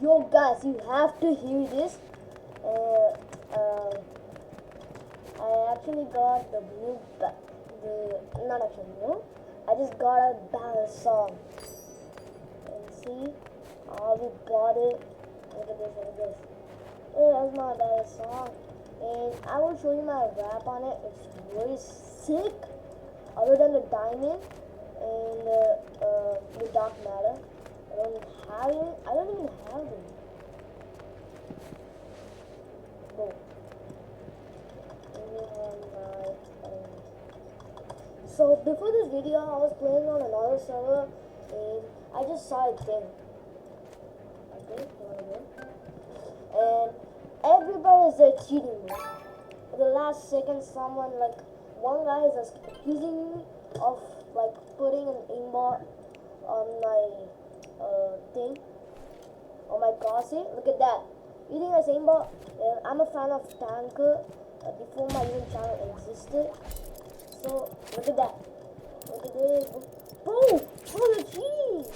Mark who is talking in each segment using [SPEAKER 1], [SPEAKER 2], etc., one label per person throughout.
[SPEAKER 1] Yo guys, you have to hear this. I actually got the not actually new. I just got a balisong. And see, we got it. Look at this, look at this. Hey, that's my balisong. And I will show you my wrap on it. It's really sick. Other than the diamond and the dark matter. I don't even have them. Go. So before this video, I was playing on another server, and I just saw a thing. Okay, and everybody is there cheating me. At the last second, one guy is accusing me of like putting an aimbot on my thing, on my Gauzy. Look at that. You think that's aimbot? I'm a fan of Tanker before my even channel existed. So look at that. Look at this. Boom! Oh, the cheese!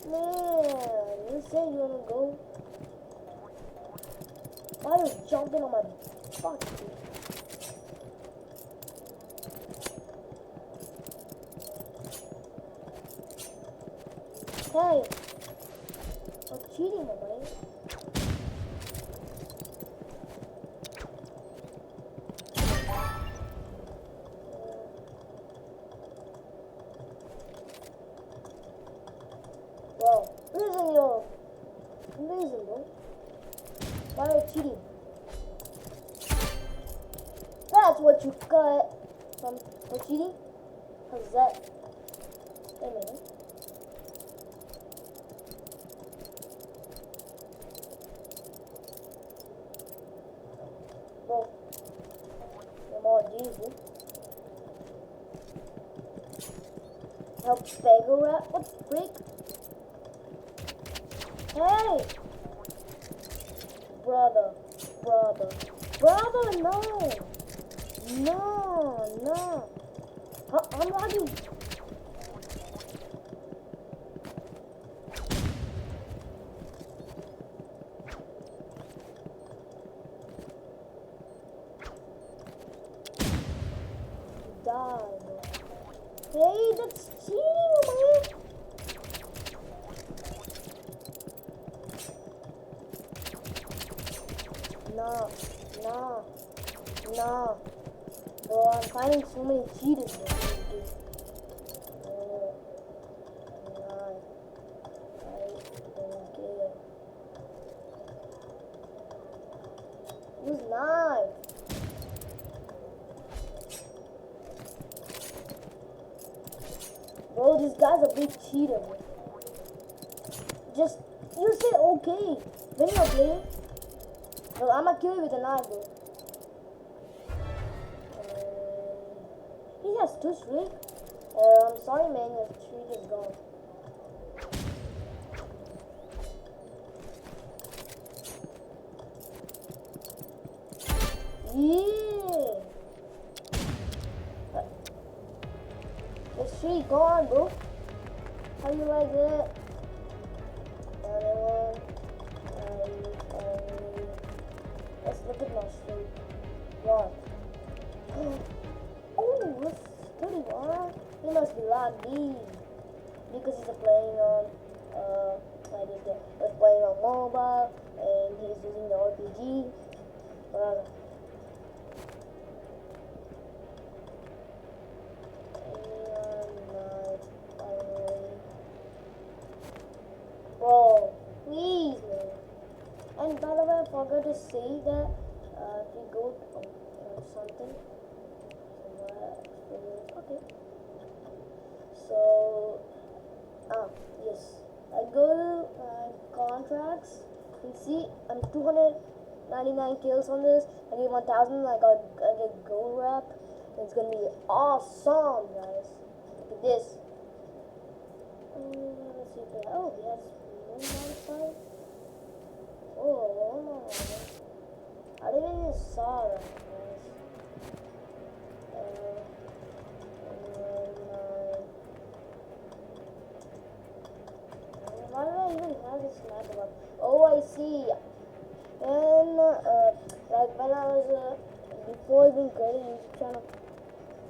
[SPEAKER 1] Man, you said you wanna go. Why are you jumping on my butt, dude? Hey! Stop cheating, my buddy. Bro, listen, bro. Why are you cheating? That's what you got for cheating? How's that? Wait a minute. Bro, I'm all Jesus. Help beggar rap? What the freak? Hey! Brother, no! No! I'm lagging! Die, bro. Hey, that's cheating, man! No. Bro, I'm finding so many cheaters, bro. Use knife. Bro, this guy's a big cheater, bro. You say okay when you're playing. Well, I'ma kill you with a knife, bro. He has 2 streak. I'm sorry, man, your streak is gone. Yeah. The streak gone, bro. How you like that? Let's look at my streak. What? Oh, it's 31. He must be lucky because he's playing on he's playing on mobile and he's using the RPG. Bro, please, man. And by the way, I forgot to say that if you go something. Okay. So, yes. I go to contracts. You can see I'm 299 kills on this. I get 1,000. I get gold wrap. It's gonna be awesome, guys. Look at this. Let's see if they have. Oh, yes. Modified. Oh, I didn't even saw that, guys. Why do I even have this sniper weapon? Oh, I see. And like when I was before even creating a YouTube channel,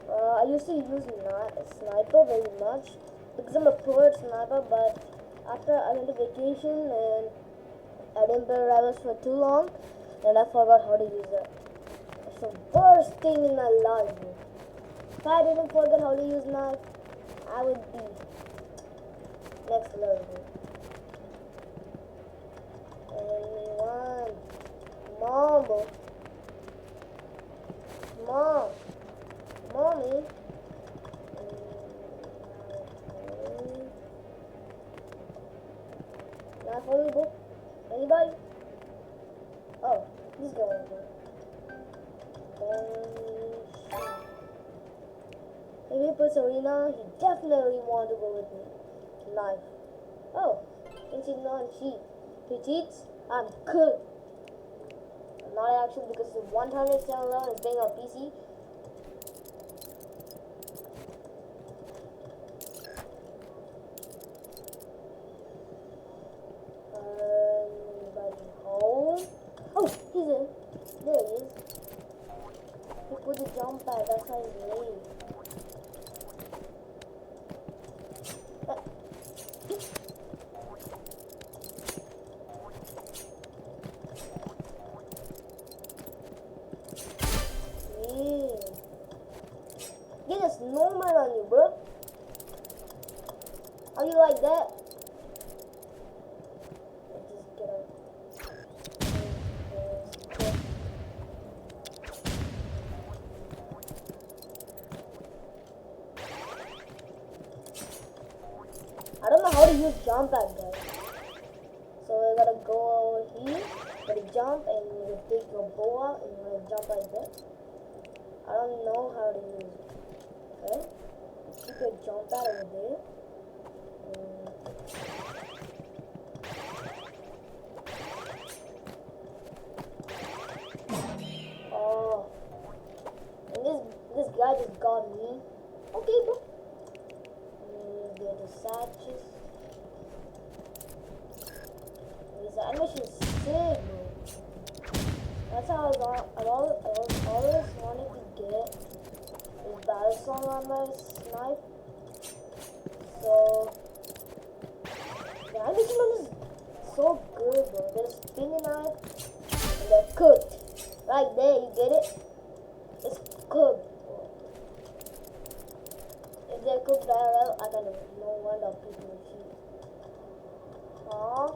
[SPEAKER 1] I used to use sniper very much because I'm a pro at sniper. But after I went to vacation and I didn't play rivals for too long, and I forgot how to use it. It's the worst thing in my life. Bro. If I didn't forget how to use knife, I would be next level. Anyone? Mom, bro. Mom. Mommy. Not for me, bro. Anybody? Oh, he's going there. If he puts arena, he definitely want to go with me. Knife. Oh, since he's not cheat. If he cheats, I'm good. I'm not actually because the 107 level is being on PC. Anybody home? Oh, he's in. There he is. He put the jump pad, that's why he's late. Get a snowman on you, bro. How you like that? Just get up. I don't know how to use jump pad, guys. So we gotta go over here, gotta jump, and you take your bow out, and you're gonna jump like that. I don't know how to use it. Okay? Keep your jump pad over there. Oh. And this guy just got me. Okay, bro. There's the satches. This animation is sick, bro. That's how I always wanted to get this balisong on my snipe. So the animation is so good, bro. They're spinning knife and they're cooked. Right there, you get it? It's cooked. If they're cooked IRL, I don't know. No wonder people will cheat. Huh?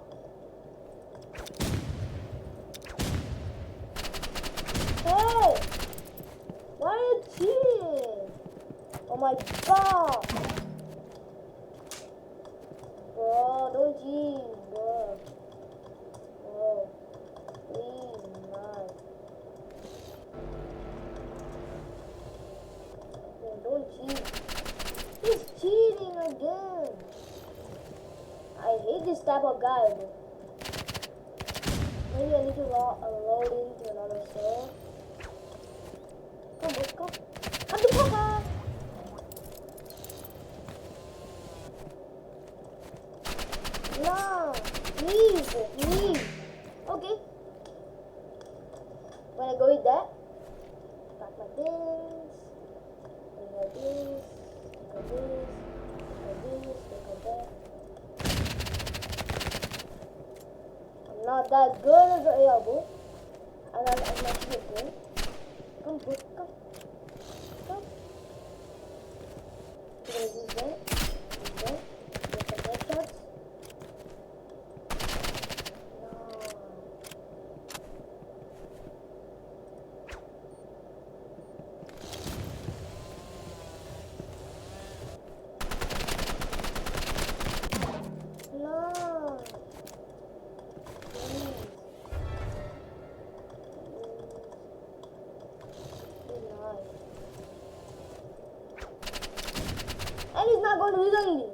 [SPEAKER 1] Hey! Why are you cheating? Oh my god! Bro, don't cheat, bro. Bro, please, not. Don't cheat. He's cheating again. I hate this type of guy, bro. Maybe I need to load into another server. Come, let's go. Come to Papa! No, please. Okay. When I go with that, pack my things. Bring my things. Take a that. I'm not that good as an AR, bro. I'm not good. Come, bro, come. You're gonna use that. Get some headshots. No. Please. And he's not going to resign me.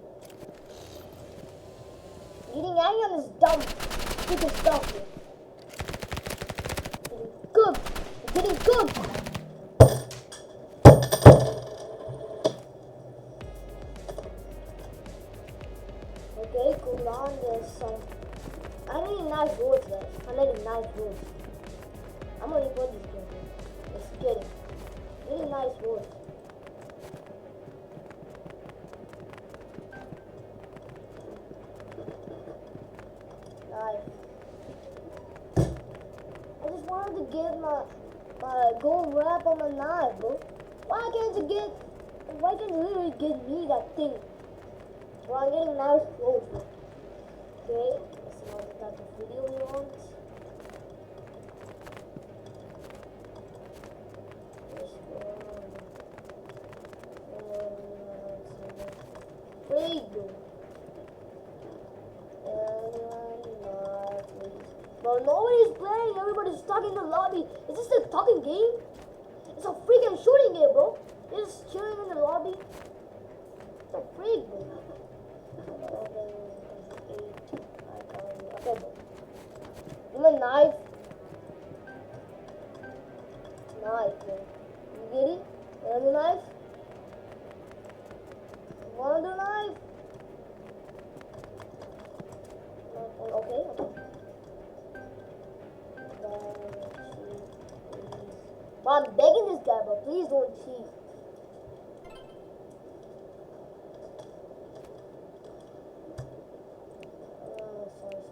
[SPEAKER 1] Getting angry on this dumb stupid stuff here. Getting cooked. Getting cooked. Okay, cool down. There's some. I need a nice roll roads, guys. 109 roads. I'm gonna report this game, bro. Just kidding. Really nice roads. Nice. I just wanted to get my gold wrap on my knife, bro. Why can't you literally get me that thing? Bro, I'm getting nice clothes, bro. Okay, that's not the type of video we want. There you go. Bro, nobody's playing. Everybody's stuck in the lobby. Is this a talking game? It's a freaking shooting game, bro. You're just chilling in the lobby. It's a freak, bro. Okay, bro. Give me a knife. Knife, bro. You get it? You want a knife? You want a knife? Okay. Bro, I'm begging this guy, bro. Please don't cheat.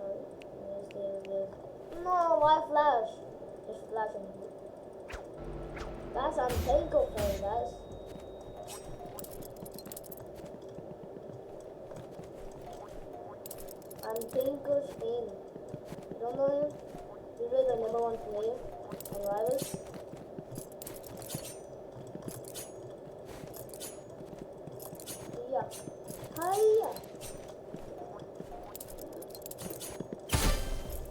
[SPEAKER 1] Sorry. No, why flash? Just flashing. Guys, I'm thankful for you, guys. I'm Tinker Spain. You don't know him? He's really the #1 player on Rivals. Yeah. Hiya.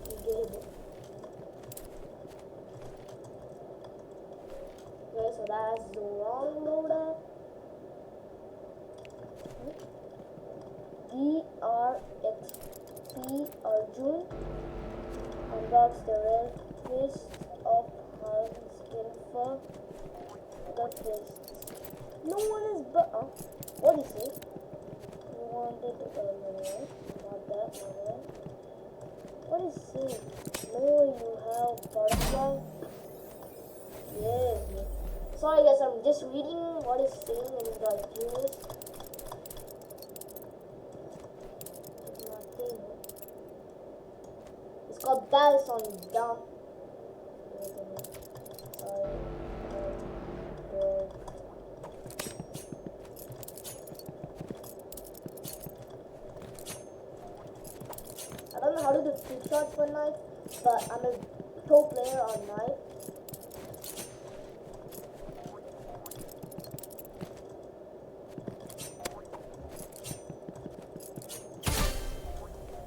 [SPEAKER 1] You get it. Okay, so that's the wrong loader. DRXP Arjun unbox the rare fist of her skin for the fist. No one is what is it? You wanted not that. What is it? No, you have butterfly? Yes. Sorry guys, I'm just reading what it's saying and got curious. It's called balisong, dumb. Sorry. I don't know how to do trick shots for knife, but I'm a pro player on knife.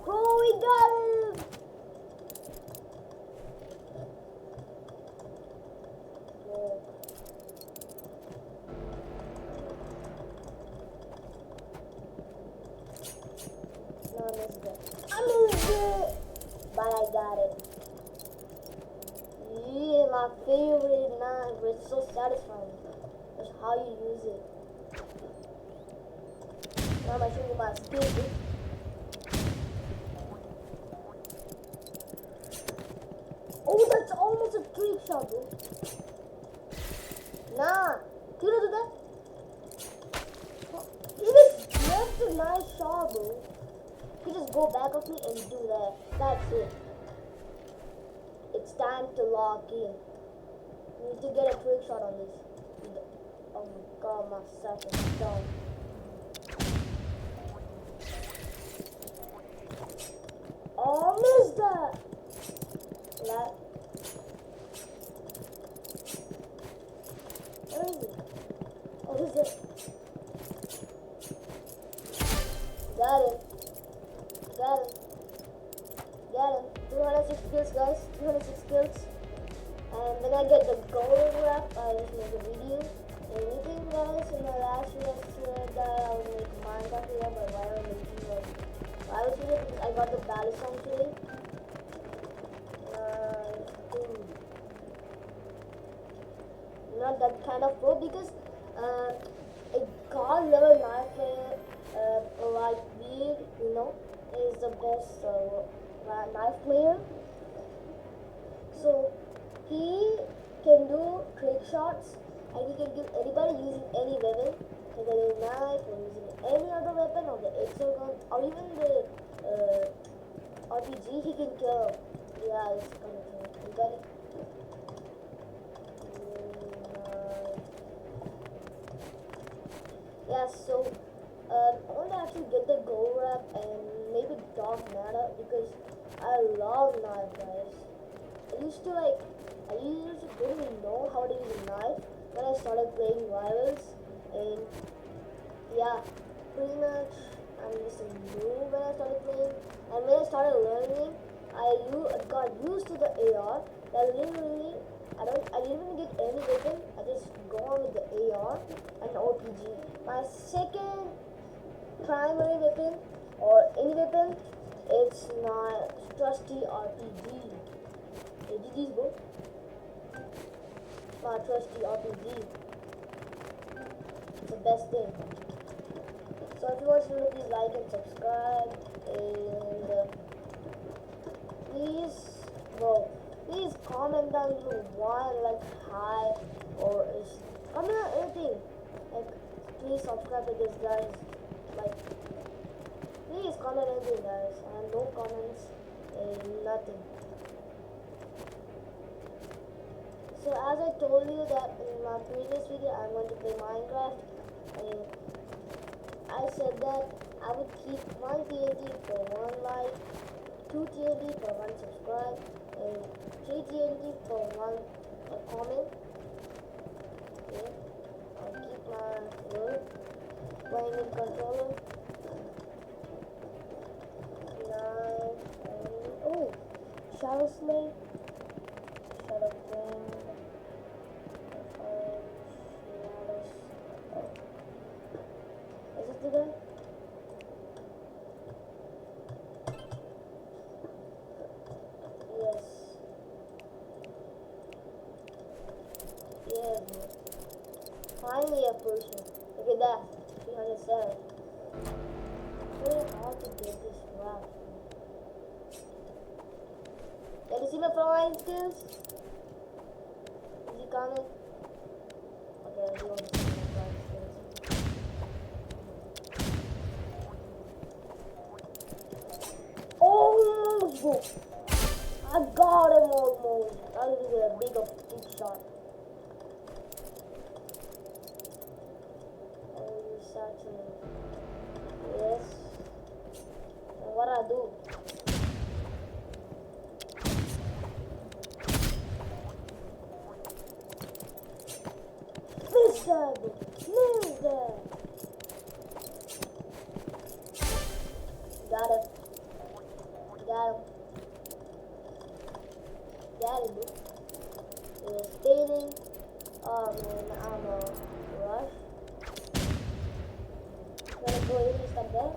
[SPEAKER 1] Oh, we got him! Yeah. No, I missed it. I missed it! But I got it. Yeah, my favorite knife. It's so satisfying. That's how you use it. Now I'm showing you my skills. Oh, that's almost a trick shot, bro. Nah, you don't do that. He just left a nice shot, bro. You just go back of me and do that. That's it. It's time to lock in. You need to get a trick shot on this. Oh my god, my second done. Oh, missed that. That. Where is it? Oh, who's this? Got him. 206 kills, guys. 206 kills. And when I get the gold wrap, I just make a video. Anything, guys, in the last video that I will make Minecraft video, but why am I making like I was video because I got the balisong today. Not that kind of pro because a god level knife player like me, is the best knife player. He can do trick shots and he can kill anybody using any weapon, whether a knife or using any other weapon or the exo gun or even the RPG. He can kill. Yeah, it's coming true. You got it. Yeah, so I want to actually get the gold wrap and maybe dark matter because I love knife, guys. I used to didn't even know how to use a knife when I started playing rivals, and yeah, pretty much I'm just a noob when I started playing, and when I started learning, I got used to the AR. That literally I didn't even get any weapon. I just go on with the AR and RPG. My second primary weapon or any weapon, it's my trusty RPG. GG's bro. My trusty RPG. It's the best thing. So if you watch the video, please like and subscribe, and please comment down below why like hi or is comment on anything. Like please subscribe to this, guys. Like please comment anything, guys. I have no comments and nothing. So as I told you that in my previous video, I'm going to play Minecraft, and I said that I would keep 1 TNT for 1 like, 2 TNT for 1 subscribe, and 3 TNT for 1 comment. Okay, I'll keep my word. Playing with controller. Nice. Oh, Shadow Slay. Shadow Flame. Is this the guy? Yes. Yeah, bro. Finally a person. Look at that. 307. It's really hard to get this wrap. Can you see my flying skills? Is he coming? Okay, he wants to see my flying skills. Almost! I got him almost. I need to get a big shot. Oh, saturate. Yes. And what I do? Miss that! Miss that! Got it. Got him. Got him, dude. It was fading. Oh man, I'm a rush. Gonna go in and stop there.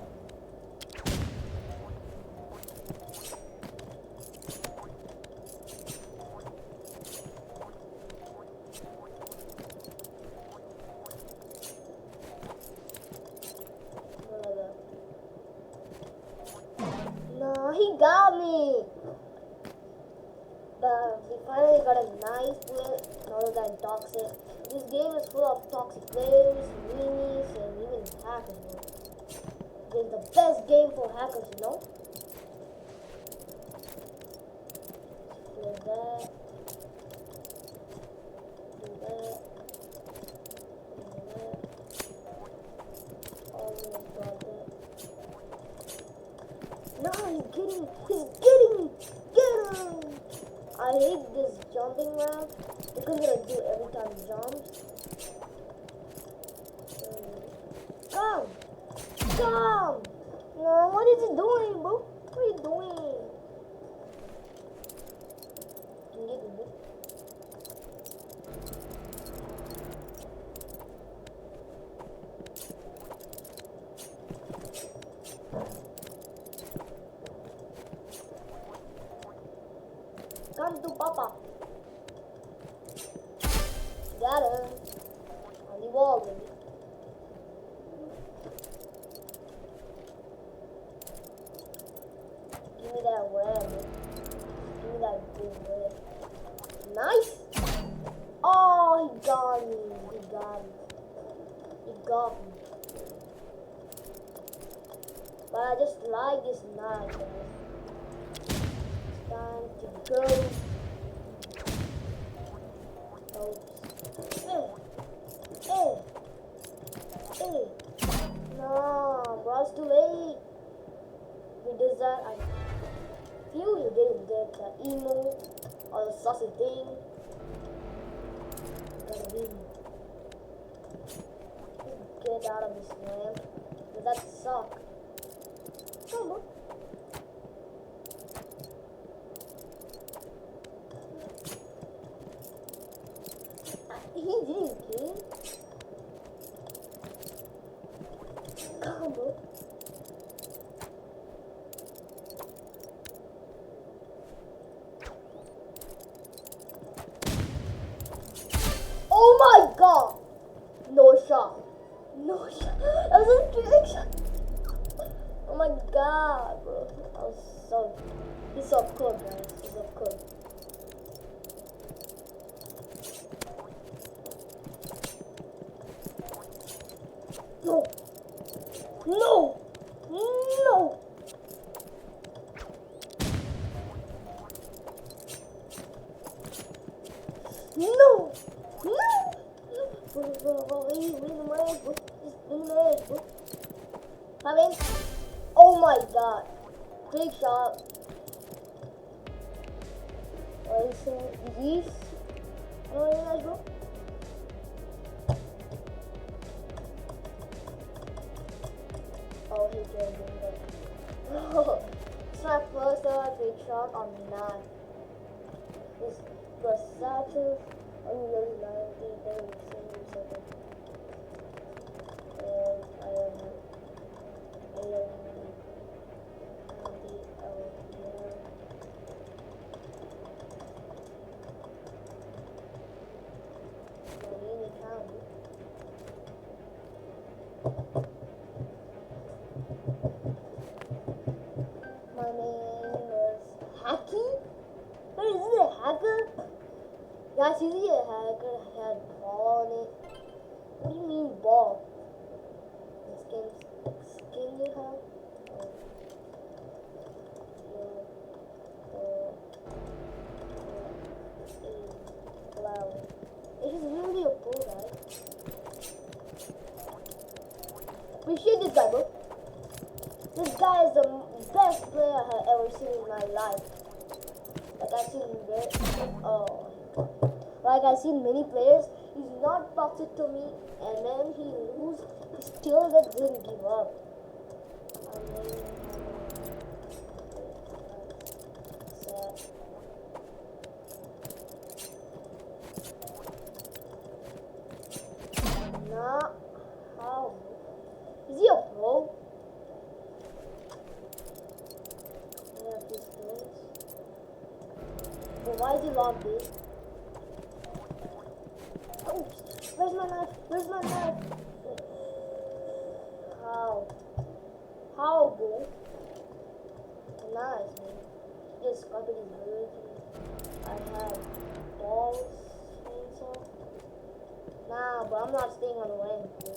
[SPEAKER 1] No, he got me. But we finally got a nice win other than toxic. This game is full of toxic players, meanies, and even hackers, bro. It's the best game for hackers, you know? Do that. Do that. Do that. Almost got that. No, he's getting me. He's getting me. Get him. I hate this jumping round because what I do every time he jumps. Come! Come! No, what is he doing, bro? What are you doing? Can you get me? Come to Papa. Got him. On the wall, baby. Give me that red, baby. Give me that good red. Nice. Oh, he got me. He got me. He got me. But I just like this knife, guys. It's time to go. Oops. Hey. No, bro, it's too late. If he does that, I feel he didn't get the emo or the saucy thing. Gotta win. Get out of this lamp. Does that suck? Come on. He didn't kill. Come on. Oh my god! No shot. No shot. That was a trick shot. Oh my god, bro. I was so. He's so cool, guys. He's so cool. No. No. No. No. Coming. Oh my god. Big shot. What is it? These? Oh, yeah, bro. Oh, he did it. It's my first ever big shot on 9. This Versace. I really like it. Very simple. And I am the my name was Hacky? What is it, a hacker? Guys, is he a hacker? Had ball on it. What do you mean ball? Skin you have? Flower. It is really a pro, guys. Appreciate this guy, bro. This guy is the best player I have ever seen in my life. Like I've seen like I've seen many players. He's not toxic to me, and then he loses. He still doesn't give up. Nah, how? Is he a pro? But why is he locked in? Oh, where's my knife? Where's my knife? How? How, bro? Nice, man. This carpet is good. I have balls, chainsaw. Nah, but I'm not staying on the lane, bro.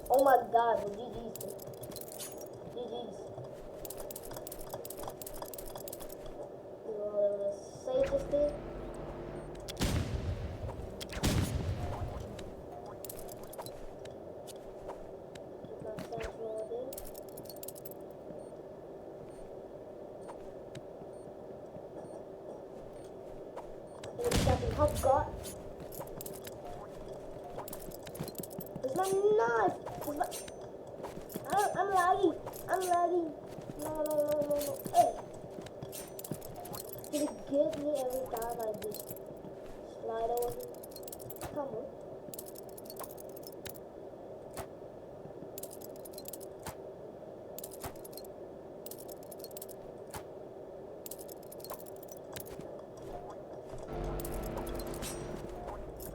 [SPEAKER 1] Oh my god, the GG's, bro. GG's. You save this thing. Keep my central there. Oh god. Where's my knife? Where's my... I'm lagging. I'm lagging. No. Hey. Did it get me every time I just slide over here? Come on.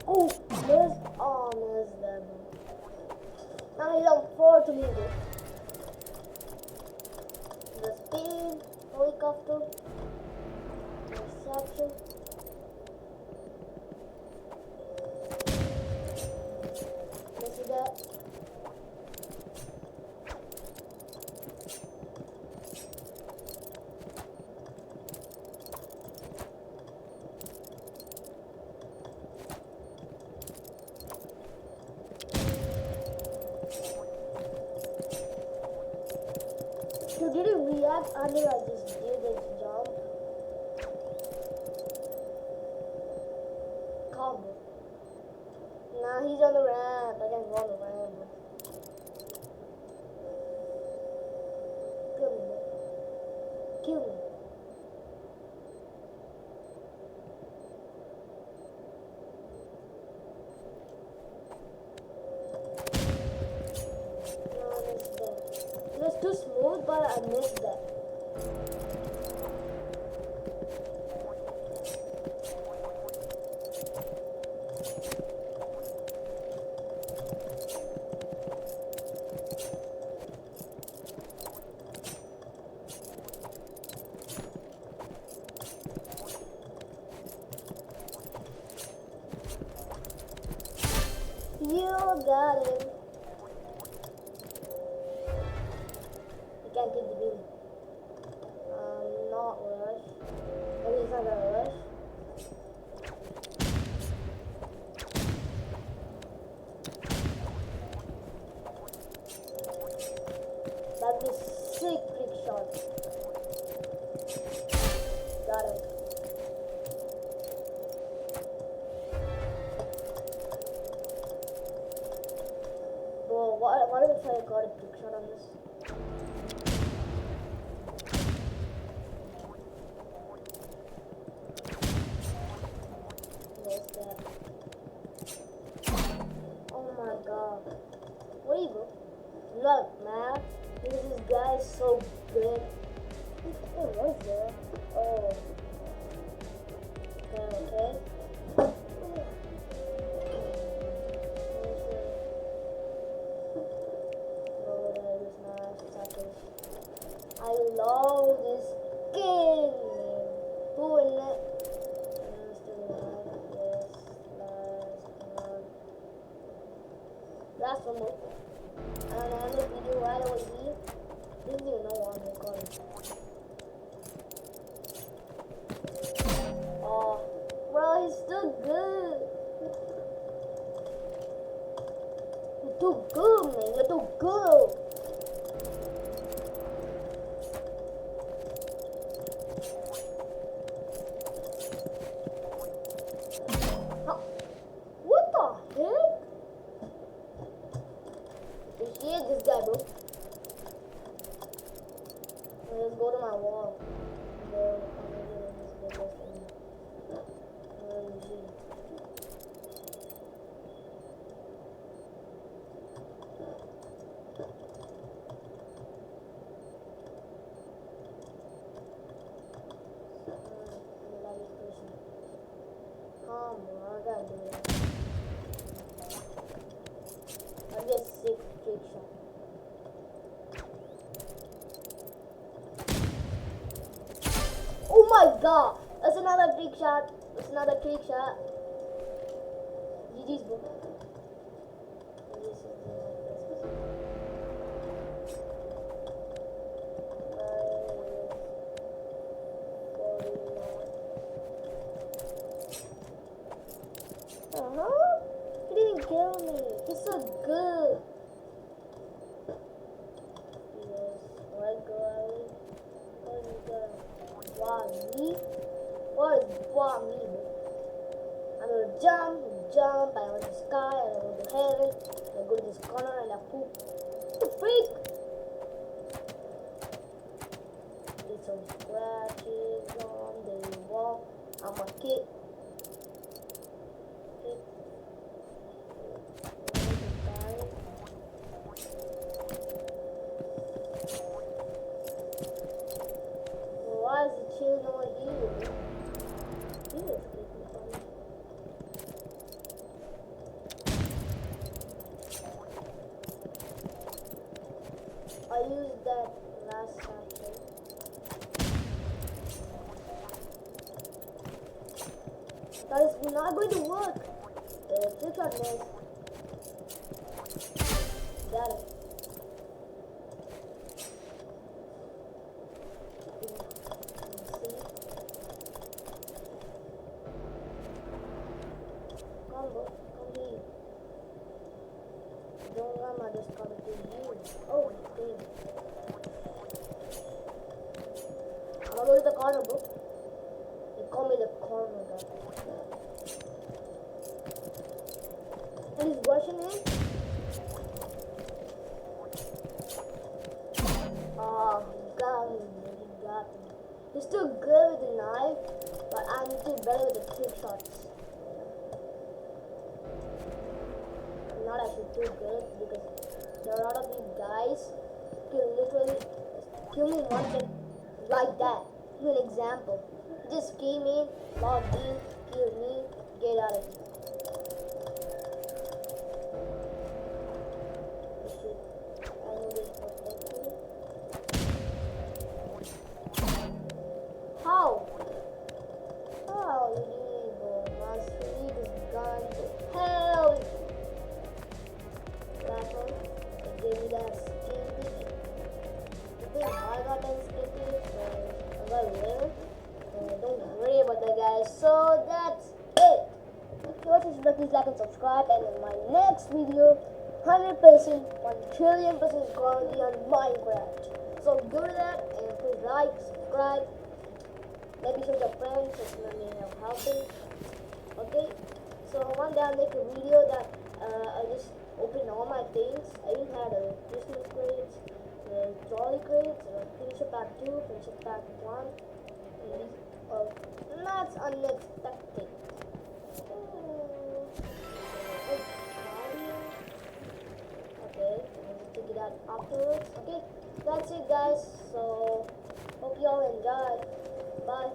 [SPEAKER 1] Oh, there's them. Now he's on 4 to me, bro. The speed, helicopter, reception. You see that? So did it react until I just did this jump? Come. Nah, he's on the ramp. I can't go on the ramp. Kill me, man. Kill me. No, I missed that. It was too smooth, but I missed that. You got him. You can't take the beam. Not rush. Maybe it's not gonna rush. That'd be sick trick shot. Got him. Bro, what if I got a trick shot on this? Where's that? Oh my god. What are you, bro? Look, man. This guy is so good. What was there? Oh. Okay. I love this game. Who in it? Last one more. And I end the video right over here. Didn't even know what I'm recording. Oh, bro, he's still good. You're too good, man. You're too good. What the heck? Appreciate this guy, bro. Let's go to my wall. Come on, I gotta do it. I get 6 trick shot. Oh my god! That's another trick shot. That's another trick shot. GG's, bro. He didn't kill me. He's so good. Yes, what guy? What is that? Wow, me? What is wow me? I'm gonna jump, I went to the sky, and I go to heaven, and I go to this corner and I poop. What the freak? Get some scratches on the wall. I'm a kid. Why is it chilling over here? He was creepy for me. used that last satchel. That is not going to work. Trick shot miss. Got it. Combo, come here. Don't run, I just coming to you. Oh, damn. I'm gonna go to the corner, bro. They call me the corner guy. And he's rushing in. Oh, he got me. He got me. He's still good with the knife, but I'm still better with the trick shots. I'm not actually too good because there are a lot of these guys who can literally kill me once and like that. Give an example. He just came in, logged in, killed me, get out of here. How? How you didn't go? Must leave his gun to hell. That one, it gave me that skin digit. I think I got that skin digit, I got 11. Don't worry about that, guys. So that's it. If you watch this video, please like and subscribe. And in my next video, 100%, 1,000,000,000% quality on Minecraft. So go to that and please like, subscribe. Maybe show your friends if you may have helping. Okay, so one day I'll make a video that I just open all my things. I even had a Christmas crates, the trolley crates, finisher pack 2, finisher pack 1, and these nuts unexpected. Okay, I'll check it out afterwards. Okay, that's it, guys. So hope you all enjoyed. Bye.